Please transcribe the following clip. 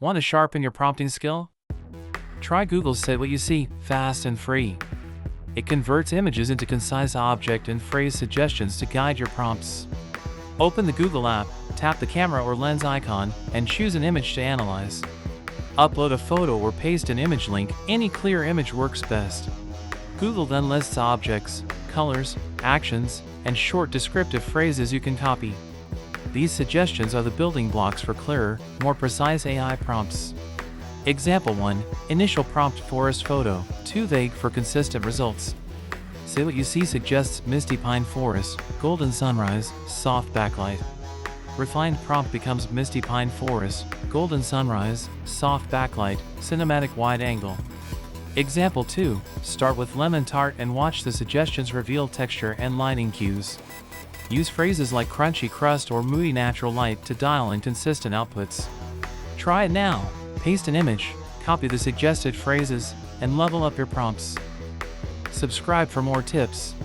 Want to sharpen your prompting skill? Try Google's Say What You See, fast and free. It converts images into concise object and phrase suggestions to guide your prompts. Open the Google app, tap the camera or lens icon, and choose an image to analyze. Upload a photo or paste an image link, any clear image works best. Google then lists objects, colors, actions, and short descriptive phrases you can copy. These suggestions are the building blocks for clearer, more precise AI prompts. Example 1. Initial prompt: forest photo, too vague for consistent results. Say What You See suggests misty pine forest, golden sunrise, soft backlight. Refined prompt becomes misty pine forest, golden sunrise, soft backlight, cinematic wide angle. Example 2. Start with lemon tart and watch the suggestions reveal texture and lighting cues. Use phrases like crunchy crust or moody natural light to dial in consistent outputs. Try it now. Paste an image, copy the suggested phrases, and level up your prompts. Subscribe for more tips.